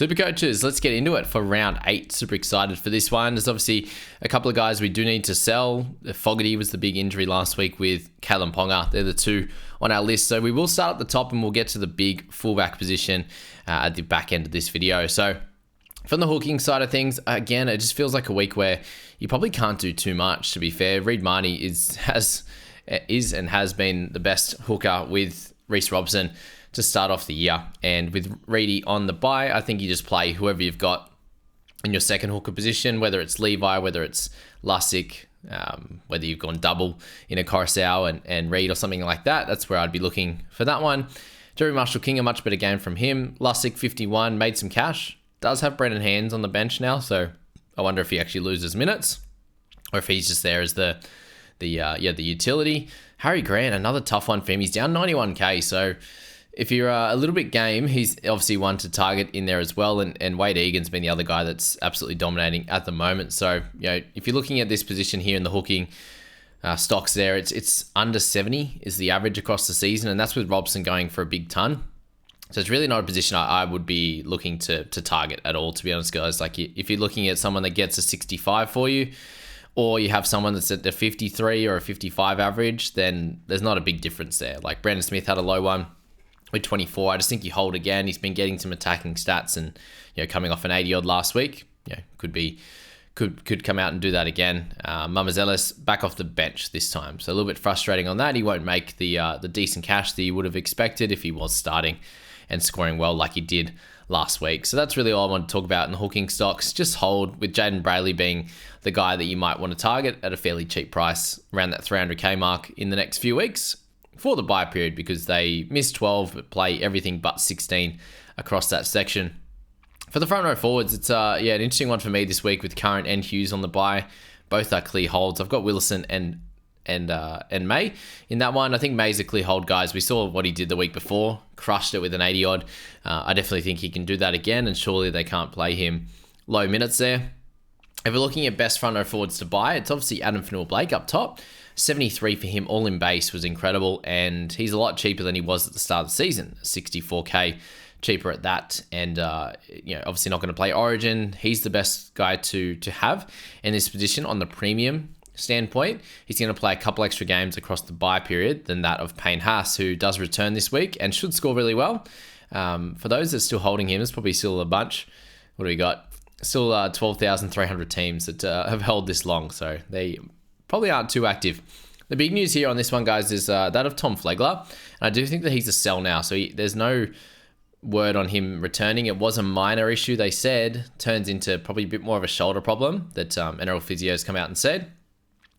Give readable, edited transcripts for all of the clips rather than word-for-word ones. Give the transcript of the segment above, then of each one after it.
Super coaches, let's get into it for round 8. Super excited for this one. There's obviously a couple of guys we do need to sell. Fogarty was the big injury last week with Ponga. They're the two on our list. So we will start at the top and we'll get to the big fullback position at the back end of this video. So from the hooking side of things, again, it just feels like a week where you probably can't do too much, to be fair. Reid Marnie is and has been the best hooker with Reece Robson to start off the year. And with Reedy on the bye, I think you just play whoever you've got in your second hooker position, whether it's Levi, whether it's Lussick, whether you've gone double in a Coruscant and Reed or something like that. That's where I'd be looking for that one. Jerry Marshall-King, a much better game from him. Lussick, 51, made some cash. Does have Brendan Hands on the bench now, so I wonder if he actually loses minutes or if he's just there as the utility. Harry Grant, another tough one for him. He's down 91k, so if you're a little bit game, he's obviously one to target in there as well. And Wade Egan's been the other guy that's absolutely dominating at the moment. So, if you're looking at this position here in the hooking stocks there, it's under 70 is the average across the season. And that's with Robson going for a big ton. So it's really not a position I would be looking to target at all, to be honest, guys. Like if you're looking at someone that gets a 65 for you, or you have someone that's at the 53 or a 55 average, then there's not a big difference there. Like Brandon Smith had a low one with 24. I just think you hold again. He's been getting some attacking stats and, coming off an 80 odd last week, could come out and do that again. Mamazelis back off the bench this time. So a little bit frustrating on that. He won't make the decent cash that you would have expected if he was starting and scoring well like he did last week. So that's really all I want to talk about in the hooking stocks. Just hold, with Jaden Brayley being the guy that you might want to target at a fairly cheap price around that 300k mark in the next few weeks for the buy period, because they miss 12 but play everything but 16 across that section. For the front row forwards, it's an interesting one for me this week with Current and Hughes on the buy. Both are clear holds. I've got Willison and May in that one. I think May's a clear hold, guys. We saw what he did the week before, crushed it with an 80 odd. I definitely think he can do that again, and surely they can't play him low minutes there. If we're looking at best front row forwards to buy, it's obviously Adam Fanua-Blake up top. 73 for him, all in base, was incredible, and he's a lot cheaper than he was at the start of the season. 64k cheaper at that, and obviously not going to play Origin. He's the best guy to have in this position on the premium standpoint. He's going to play a couple extra games across the bye period than that of Payne Haas, who does return this week and should score really well. For those that are still holding him, there's probably still a bunch. What do we got? Still 12,300 teams that have held this long, so they probably aren't too active. The big news here on this one, guys, is that of Tom Flegler. And I do think that he's a sell now, so there's no word on him returning. It was a minor issue, they said. Turns into probably a bit more of a shoulder problem that NRL physios come out and said.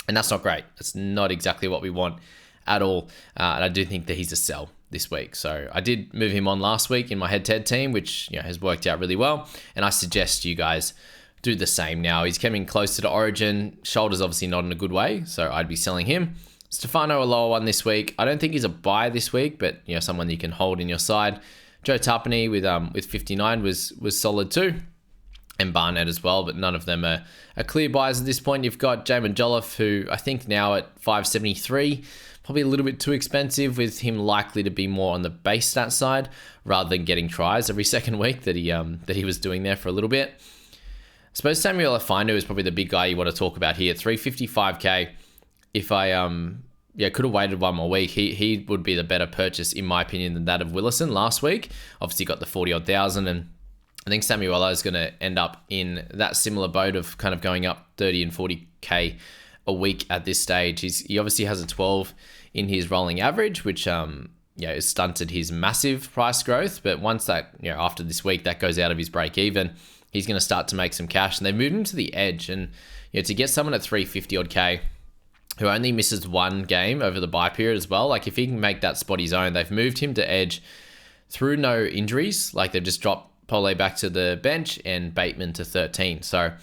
And that's not great. That's not exactly what we want at all. And I do think that he's a sell this week. So I did move him on last week in my head-to-head team, which has worked out really well. And I suggest you guys do the same now. He's coming closer to Origin. Shoulder's obviously not in a good way, so I'd be selling him. Stefano, a lower one this week. I don't think he's a buy this week, but someone you can hold in your side. Joe Tapani with 59 was solid too. And Barnett as well, but none of them are clear buys at this point. You've got Jamin Jolliffe, who I think now at 573, probably a little bit too expensive, with him likely to be more on the base stat side rather than getting tries every second week that he was doing there for a little bit. I suppose Samuel Afinu is probably the big guy you want to talk about here. 355k. If I could have waited one more week, he would be the better purchase in my opinion than that of Willison last week. Obviously got the 40 odd thousand, and I think Samuela is going to end up in that similar boat of kind of going up 30 and 40k a week at this stage. He obviously has a 12 in his rolling average, which has stunted his massive price growth. But once that, after this week, that goes out of his break even, he's going to start to make some cash. And they moved him to the edge, and to get someone at 350 odd k who only misses one game over the bye period as well. Like if he can make that spot his own, they've moved him to edge through no injuries. Like they've just dropped Pole back to the bench and Bateman to 13. So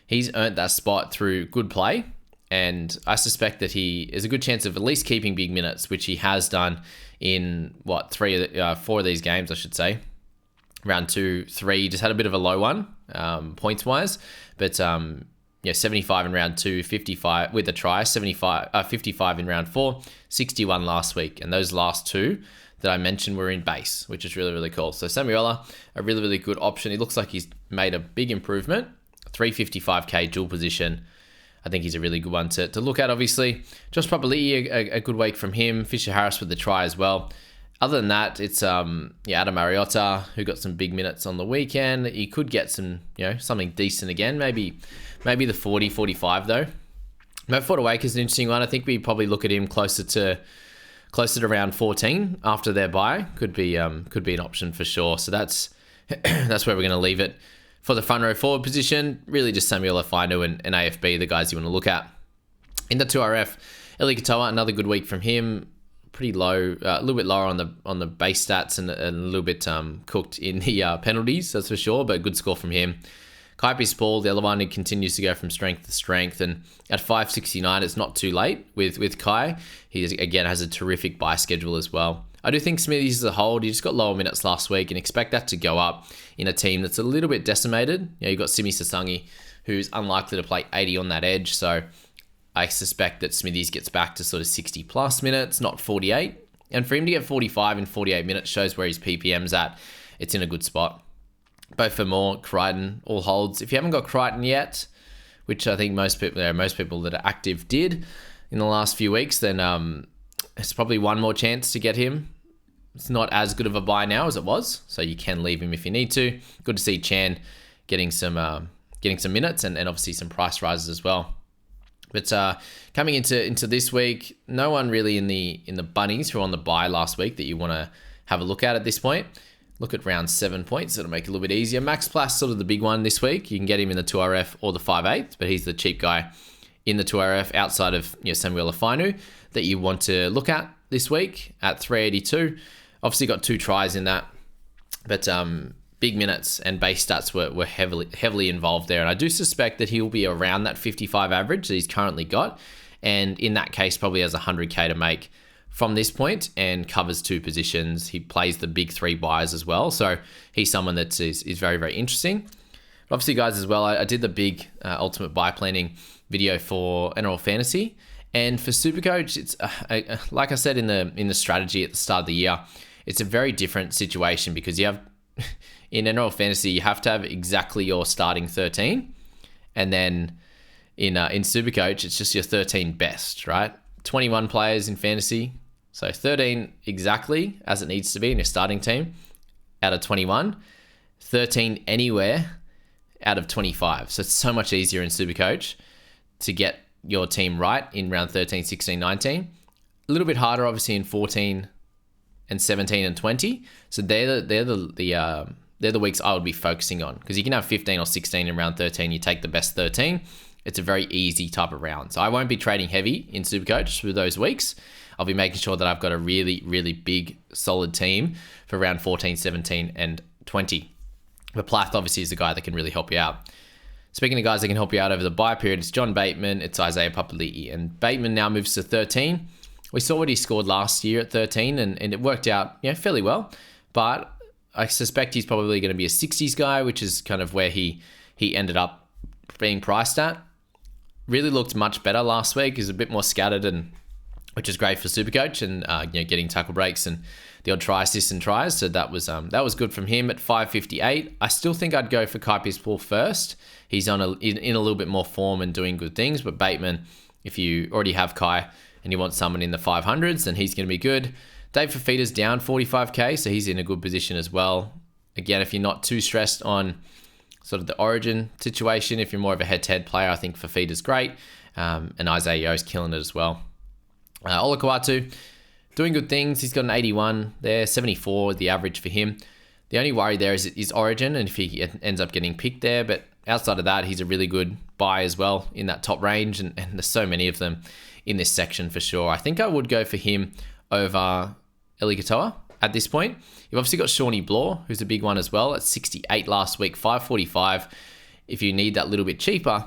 he's earned that spot through good play. And I suspect that he is a good chance of at least keeping big minutes, which he has done in 4 of these games, I should say. Round 2, 3, just had a bit of a low one, points wise. But 75 in round 2, 55 with a try, 55 in round 4, 61 last week. And those last two, that I mentioned were in base, which is really, really cool. So Samuela, a really, really good option. He looks like he's made a big improvement. 355k dual position. I think he's a really good one to look at, obviously. Josh Papali'i, a good week from him. Fisher Harris with the try as well. Other than that, it's Adam Mariota, who got some big minutes on the weekend. He could get some, something decent again. Maybe the 40, 45 though. Matt Fortawake is an interesting one. I think we probably look at him closer to around 14 after their bye. Could be an option for sure. So that's that's where we're going to leave it for the front row forward position. Really just Samuel Afainu and AFB, the guys you want to look at. In the 2RF, Eli Katoa, another good week from him. Pretty low, a little bit lower on the base stats and a little bit cooked in the penalties, that's for sure, but good score from him. Kaipi Spall, the other one, who continues to go from strength to strength, and at 569, it's not too late with Kai. He again has a terrific buy schedule as well. I do think Smithies as a hold, he just got lower minutes last week and expect that to go up in a team that's a little bit decimated. You've got Simi Sasangi, who's unlikely to play 80 on that edge, so I suspect that Smithies gets back to sort of 60 plus minutes, not 48. And for him to get 45 in 48 minutes shows where his PPM's at. It's in a good spot. Both for more, Crichton, all holds. If you haven't got Crichton yet, which I think most people that are active did in the last few weeks, then it's probably one more chance to get him. It's not as good of a buy now as it was, so you can leave him if you need to. Good to see Chan getting some minutes and obviously some price rises as well. But coming into this week, no one really in the bunnies who were on the buy last week that you want to have a look at this point. Look at round 7 points. It'll make it a little bit easier. Max Plass, sort of the big one this week. You can get him in the 2RF or the 5/8, but he's the cheap guy in the 2RF outside of Samuel Afainu that you want to look at this week at 382. Obviously got 2 tries in that, but big minutes and base stats were heavily involved there. And I do suspect that he'll be around that 55 average that he's currently got. And in that case, probably has 100k to make from this point and covers 2 positions. He plays the big 3 buys as well. So he's someone that is very, very interesting. But obviously, guys, as well, I did the big ultimate buy planning video for NRL Fantasy. And for Supercoach, it's like I said in the strategy at the start of the year, it's a very different situation because you have in NRL Fantasy, you have to have exactly your starting 13. And then in Supercoach, it's just your 13 best, right? 21 players in fantasy. So 13 exactly as it needs to be in your starting team out of 21. 13 anywhere out of 25. So it's so much easier in Supercoach to get your team right in round 13, 16, 19. A little bit harder, obviously, in 14 and 17 and 20. So they're the weeks I would be focusing on because you can have 15 or 16 in round 13. You take the best 13. It's a very easy type of round. So I won't be trading heavy in Supercoach for those weeks. I'll be making sure that I've got a really, really big, solid team for round 14, 17, and 20. But Plath obviously is the guy that can really help you out. Speaking of guys that can help you out over the bye period, it's John Bateman, it's Isaiah Papali'i. And Bateman now moves to 13. We saw what he scored last year at 13, and it worked out fairly well. But I suspect he's probably going to be a 60s guy, which is kind of where he ended up being priced at. Really looked much better last week. He's a bit more scattered, and which is great for Supercoach and getting tackle breaks and the odd try assists and tries. So that was good from him at 558. I still think I'd go for Kaipi Spall first. He's in a little bit more form and doing good things. But Bateman, if you already have Kai and you want someone in the 500s, then he's going to be good. Dave Fafita's down 45k, so he's in a good position as well. Again, if you're not too stressed on sort of the origin situation, if you're more of a head-to-head player, I think Fafita's great. And Isaiah Yo's killing it as well. Ola Kawatu, doing good things. He's got an 81 there, 74 the average for him. The only worry there is his origin and if he ends up getting picked there. But outside of that, he's a really good buy as well in that top range. And there's so many of them in this section for sure. I think I would go for him over Eli Katoa at this point. You've obviously got Shawnee Blore, who's a big one as well at 68 last week, 545. If you need that little bit cheaper,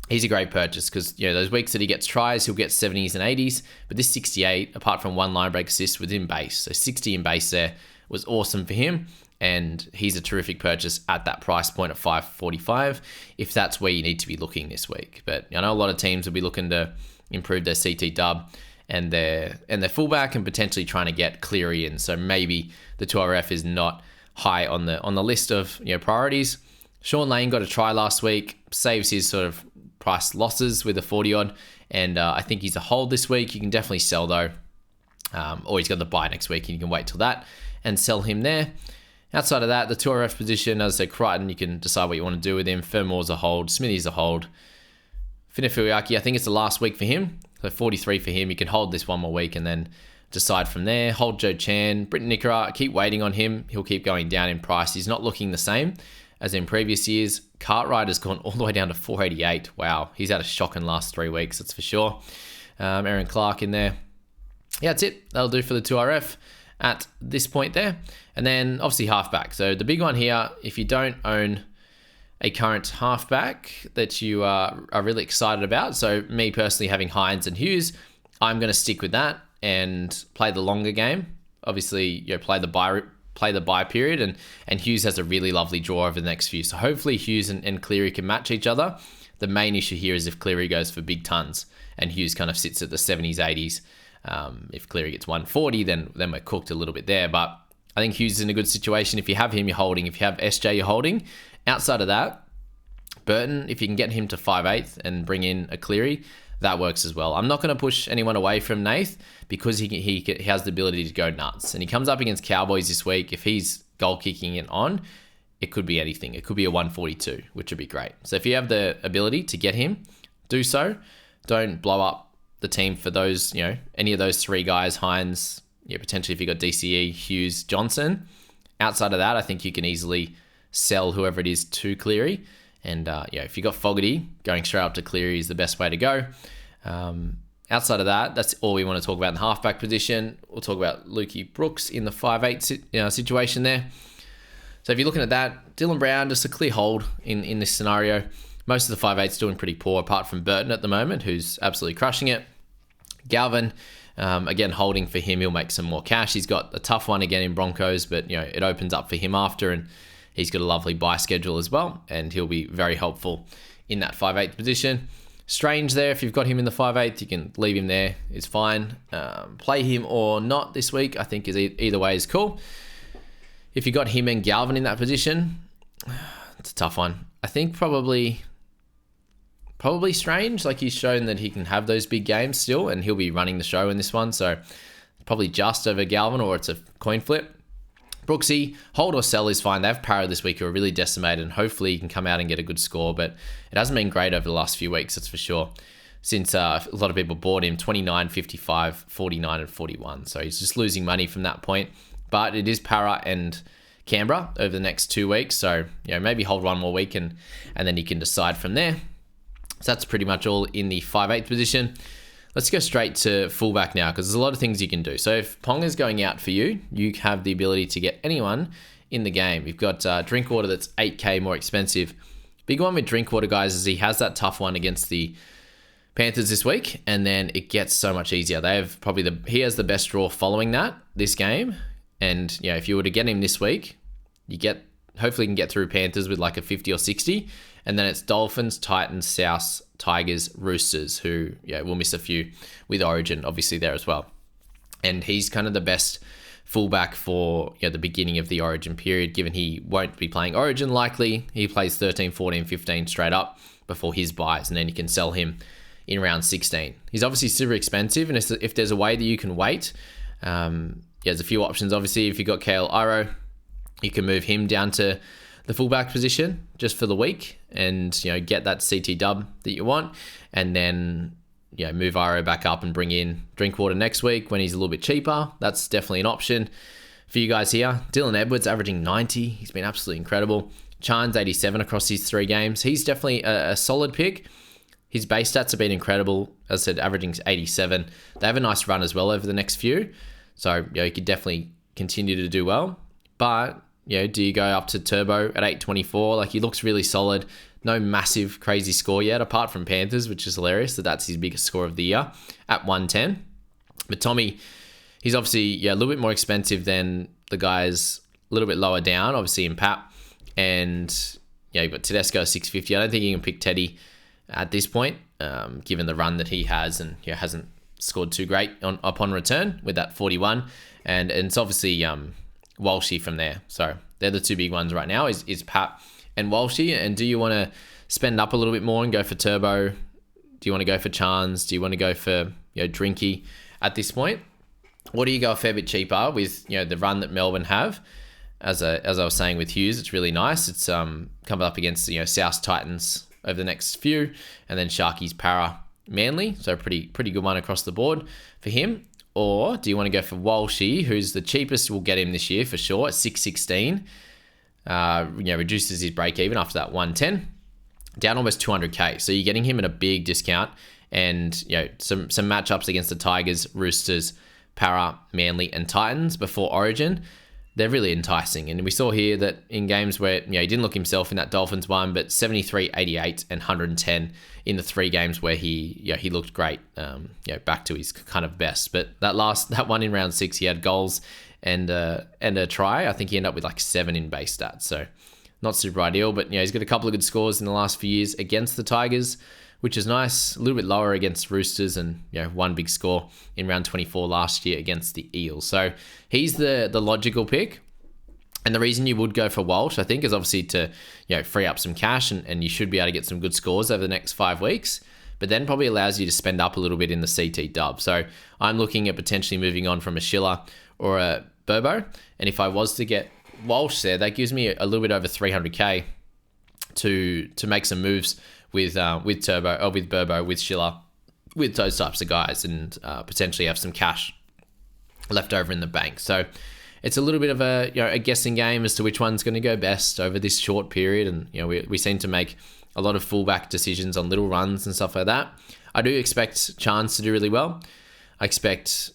he's a great purchase because those weeks that he gets tries, he'll get 70s and 80s. But this 68, apart from one line break assist, was in base. So 60 in base there was awesome for him. And he's a terrific purchase at that price point of 545 if that's where you need to be looking this week. But I know a lot of teams will be looking to improve their CT dub and their fullback, and potentially trying to get Cleary in. So maybe the 2RF is not high on the list of priorities. Sean Lane got a try last week, saves his sort of price losses with a 40 odd, and I think he's a hold this week. You can definitely sell though, or he's got the bye next week and you can wait till that and sell him there. Outside of that, the 2RF position, as I said, Crichton, you can decide what you want to do with him. Fermore's a hold, Smithy's a hold. Finefiliaki, I think it's the last week for him, so 43 for him. You can hold this one more week and then decide from there. Hold Joe Chan. Britton Nickera, keep waiting on him. He'll keep going down in price. He's not looking the same as in previous years. Cartwright has gone all the way down to 488. Wow, he's had a shocking last 3 weeks, that's for sure. Aaron Clark in there. Yeah, that's it. That'll do for the 2RF at this point there. And then obviously halfback. So the big one here, if you don't own a current halfback that you are really excited about, so me personally having Hynes and Hughes, I'm going to stick with that and play the longer game. Obviously, play the bye period, and Hughes has a really lovely draw over the next few. So hopefully Hughes and Cleary can match each other. The main issue here is if Cleary goes for big tons and Hughes kind of sits at the 70s, 80s. If Cleary gets 140, then we're cooked a little bit there. But I think Hughes is in a good situation. If you have him, you're holding. If you have SJ, you're holding. Outside of that, Burton, if you can get him to 5/8 and bring in a Cleary, that works as well. I'm not going to push anyone away from Nath because he has the ability to go nuts. And he comes up against Cowboys this week. If he's goal kicking it on, it could be anything. It could be a 142, which would be great. So if you have the ability to get him, do so. Don't blow up the team for those, any of those three guys, Hynes, potentially if you got DCE, Hughes, Johnson. Outside of that, I think you can easily sell whoever it is to Cleary. And if you got Fogarty, going straight up to Cleary is the best way to go. Outside of that, that's all we want to talk about in the halfback position. We'll talk about Lukey Brooks in the 5/8 situation there. So if you're looking at that, Dylan Brown, just a clear hold in this scenario. Most of the 5/8's doing pretty poor, apart from Burton at the moment, who's absolutely crushing it. Galvin, again, holding for him. He'll make some more cash. He's got a tough one again in Broncos, but it opens up for him after, and he's got a lovely buy schedule as well, and he'll be very helpful in that 5/8 position. Strange there, if you've got him in the 5/8, you can leave him there. It's fine. Play him or not this week, I think is either way is cool. If you got him and Galvin in that position, it's a tough one. I think probably Strange. Like, he's shown that he can have those big games still, and he'll be running the show in this one. So probably just over Galvin, or it's a coin flip. Brooksy, hold or sell is fine. They have Para this week who are really decimated, and hopefully he can come out and get a good score, but it hasn't been great over the last few weeks, that's for sure. Since a lot of people bought him, 29, 55, 49, and 41. So he's just losing money from that point. But it is Para and Canberra over the next 2 weeks. So, maybe hold one more week and then you can decide from there. So that's pretty much all in the 5/8 position. Let's go straight to fullback now, because there's a lot of things you can do. So if Ponga's going out for you, you have the ability to get anyone in the game. You've got Drinkwater that's 8K more expensive. Big one with Drinkwater, guys, is he has that tough one against the Panthers this week, and then it gets so much easier. He has the best draw following this game, and if you were to get him this week, hopefully you can get through Panthers with like a 50 or 60, and then it's Dolphins, Titans, Souths, Tigers, Roosters, who will miss a few with Origin obviously there as well. And he's kind of the best fullback for the beginning of the Origin period, given he won't be playing Origin likely. He plays 13, 14, 15 straight up before his buys, and then you can sell him in round 16. He's obviously super expensive, and if there's a way that you can wait, there's a few options. Obviously, if you've got Kale Iro, you can move him down to the fullback position just for the week and get that CT dub that you want, and then move Iro back up and bring in Drinkwater next week when he's a little bit cheaper. That's definitely an option for you guys here. Dylan Edwards averaging 90. He's been absolutely incredible. Chan's 87 across his 3 games. He's definitely a solid pick. His base stats have been incredible. As I said, averaging 87. They have a nice run as well over the next few. So, you could definitely continue to do well. But, do you go up to Turbo at 824? Like, he looks really solid. No massive crazy score yet, apart from Panthers, which is hilarious. That's his biggest score of the year at 110. But Tommy, he's obviously a little bit more expensive than the guys a little bit lower down, obviously in Pap. And, you've got Tedesco 650. I don't think you can pick Teddy at this point, given the run that he has, and hasn't scored too great upon return with that 41. And it's obviously Walshy from there. So they're the two big ones right now is Pap and Walshy. And do you want to spend up a little bit more and go for Turbo? Do you want to go for Chance? Do you want to go for Drinky at this point? Or do you go a fair bit cheaper with the run that Melbourne have? As I was saying with Hughes, it's really nice. It's coming up against South Titans over the next few, and then Sharkies, Para, Manly. So pretty good one across the board for him. Or do you want to go for Walshy, who's the cheapest? We'll get him this year for sure at 616. Reduces his break even after that 110, down almost 200k. So you're getting him at a big discount, and some matchups against the Tigers, Roosters, Para, Manly, and Titans before Origin. They're really enticing. And we saw here that in games where he didn't look himself in that Dolphins one, but 73, 88, and 110 in the 3 games where he looked great, back to his kind of best. But that one in round 6, he had goals and a try. I think he ended up with like 7 in base stats. So not super ideal, but he's got a couple of good scores in the last few years against the Tigers, which is nice. A little bit lower against Roosters, and one big score in round 24 last year against the Eels. So he's the logical pick. And the reason you would go for Walsh, I think, is obviously to free up some cash, and you should be able to get some good scores over the next 5 weeks. But then probably allows you to spend up a little bit in the CT dub. So I'm looking at potentially moving on from a Schiller or a Burbo. And if I was to get Walsh there, that gives me a little bit over 300k to make some moves with Turbo or with Burbo, with Schiller, with those types of guys, and potentially have some cash left over in the bank. So it's a little bit of a guessing game as to which one's going to go best over this short period. And we seem to make a lot of fullback decisions on little runs and stuff like that. I do expect Chance to do really well. I expect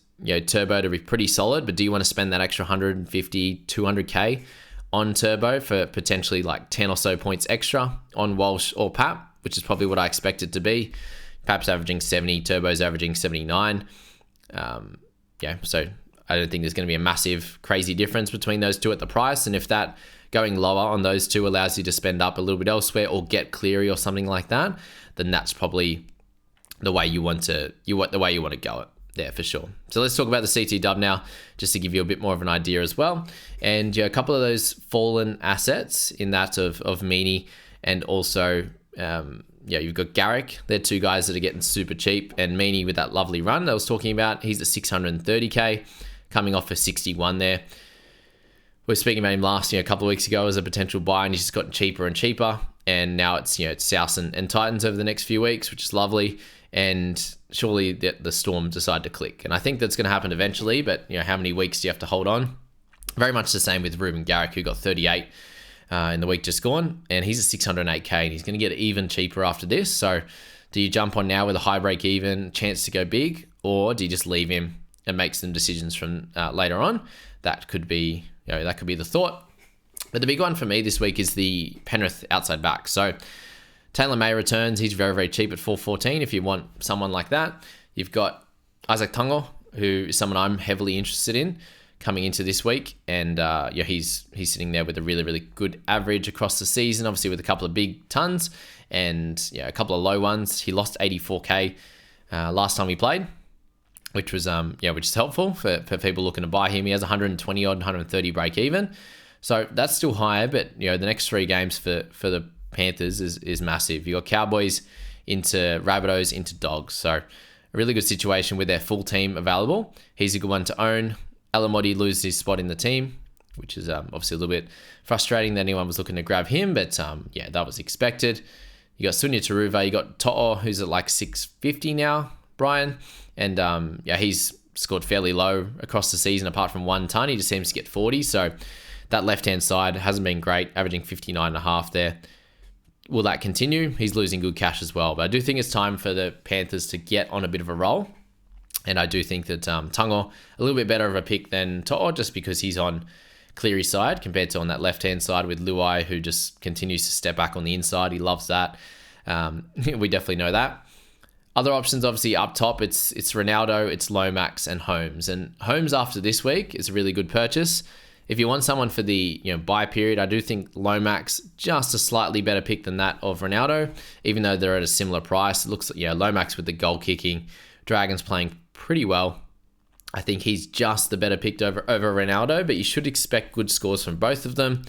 Turbo to be pretty solid, but do you want to spend that extra 150, 200k on Turbo for potentially like 10 or so points extra on Walsh or Pap, which is probably what I expect it to be? Pap's averaging 70, Turbo's averaging 79. So I don't think there's going to be a massive, crazy difference between those two at the price. And if that going lower on those two allows you to spend up a little bit elsewhere or get Cleary or something like that, then that's probably the way you want to go it there for sure. So let's talk about the CT dub now, just to give you a bit more of an idea as well. And a couple of those fallen assets in that of Meaney, and also you've got Garrick. They're two guys that are getting super cheap, and Meaney with that lovely run that I was talking about, he's at 630k, coming off a 61 there. We were speaking about him last a couple of weeks ago as a potential buy, and he's just gotten cheaper and cheaper. And now it's South and Titans over the next few weeks, which is lovely. And surely the Storm decide to click. And I think that's going to happen eventually, but how many weeks do you have to hold on? Very much the same with Ruben Garrick, who got 38 in the week just gone, and he's at 608k, and he's going to get even cheaper after this. So do you jump on now with a high break even, chance to go big, or do you just leave him and make some decisions from later on? That could be the thought. But the big one for me this week is the Penrith outside back. So Taylor May returns. He's very, very cheap at 414 if you want someone like that. You've got Isaac Tungo, who is someone I'm heavily interested in coming into this week. And he's sitting there with a really, really good average across the season, obviously with a couple of big tons and a couple of low ones. He lost 84k last time he played, which was which is helpful for people looking to buy him. He has 120 odd, 130 break even. So that's still higher, but the next 3 games for the Panthers is massive. You got Cowboys into Rabbitohs into Dogs. So a really good situation with their full team available. He's a good one to own. Alamotti loses his spot in the team, which is obviously a little bit frustrating that anyone was looking to grab him, but that was expected. You got Sunia Taruva, you got To'o, who's at like 650 now, Brian, and he's scored fairly low across the season apart from 1 ton. He just seems to get 40, so that left-hand side hasn't been great, averaging 59.5 there. Will that continue? He's losing good cash as well. But I do think it's time for the Panthers to get on a bit of a roll. And I do think that Tungo, a little bit better of a pick than To'o, just because he's on Cleary's side compared to on that left-hand side with Luai, who just continues to step back on the inside. He loves that. We definitely know that. Other options, obviously, up top, it's Ronaldo, it's Lomax, and Holmes. And Holmes after this week is a really good purchase. If you want someone for the buy period, I do think Lomax just a slightly better pick than that of Ronaldo, even though they're at a similar price. It looks like Lomax with the goal kicking, Dragons playing pretty well. I think he's just the better pick over Ronaldo, but you should expect good scores from both of them.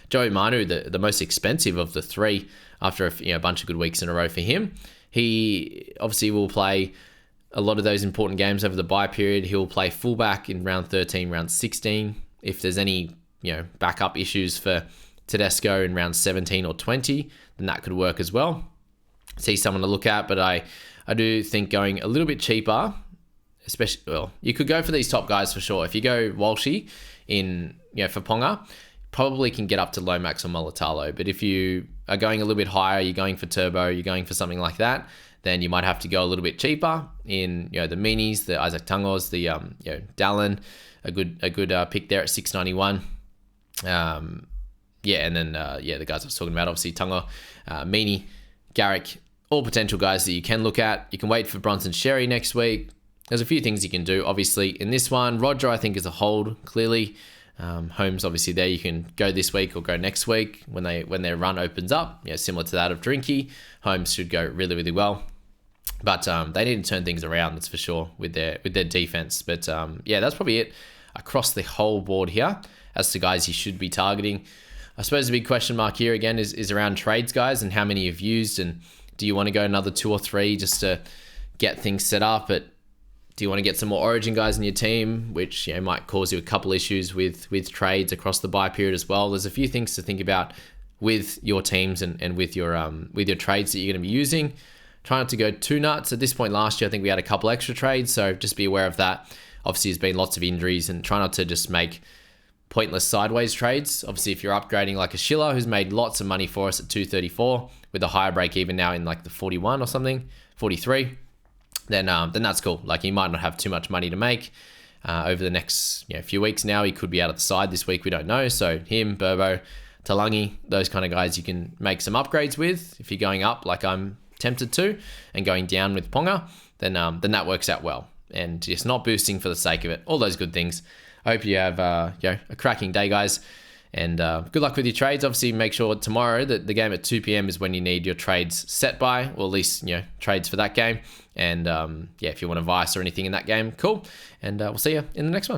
Joey Manu, the most expensive of the three, after a bunch of good weeks in a row for him. He obviously will play a lot of those important games over the bye period. He'll play fullback in round 13, round 16. If there's any backup issues for Tedesco in round 17 or 20, then that could work as well. See someone to look at, but I do think going a little bit cheaper, especially, well, you could go for these top guys for sure. If you go Walshy for Ponga, probably can get up to Lomax or Molitalo. But if you are going a little bit higher, you're going for Turbo, you're going for something like that, then you might have to go a little bit cheaper in the Minis, the Isaac Tungos, the Dallin, a good pick there at 691. And then the guys I was talking about, obviously Tungo, Meany, Garrick, all potential guys that you can look at. You can wait for Bronson Sherry next week. There's a few things you can do, obviously, in this one. Roger, I think, is a hold, clearly. Holmes, obviously, there you can go this week or go next week when their run opens up. Similar to that of Drinky. Holmes should go really, really well. But they need to turn things around, that's for sure, with their defense. But that's probably it across the whole board here as to guys you should be targeting. I suppose the big question mark here again is around trades, guys, and how many you've used, and do you want to go another 2 or 3 just to get things set up? But do you want to get some more Origin guys in your team, which might cause you a couple issues with trades across the bye period as well? There's a few things to think about with your teams and with your trades that you're going to be using. Try not to go too nuts. At this point last year, I think we had a couple extra trades, so just be aware of that. Obviously, there's been lots of injuries, and try not to just make pointless sideways trades. Obviously, if you're upgrading like a Schiller who's made lots of money for us at 234 with a higher break even now in like the 41 or something, 43, then that's cool. Like, he might not have too much money to make over the next few weeks. Now he could be out of the side this week, we don't know. So him, Burbo, Talangi, those kind of guys you can make some upgrades with. If you're going up like I'm tempted to, and going down with Ponga, then that works out well. And just not boosting for the sake of it. All those good things. I hope you have a cracking day, guys. And good luck with your trades. Obviously, make sure tomorrow that the game at 2 p.m. is when you need your trades set by, or at least trades for that game. And if you want a vice or anything in that game, cool. And we'll see you in the next one.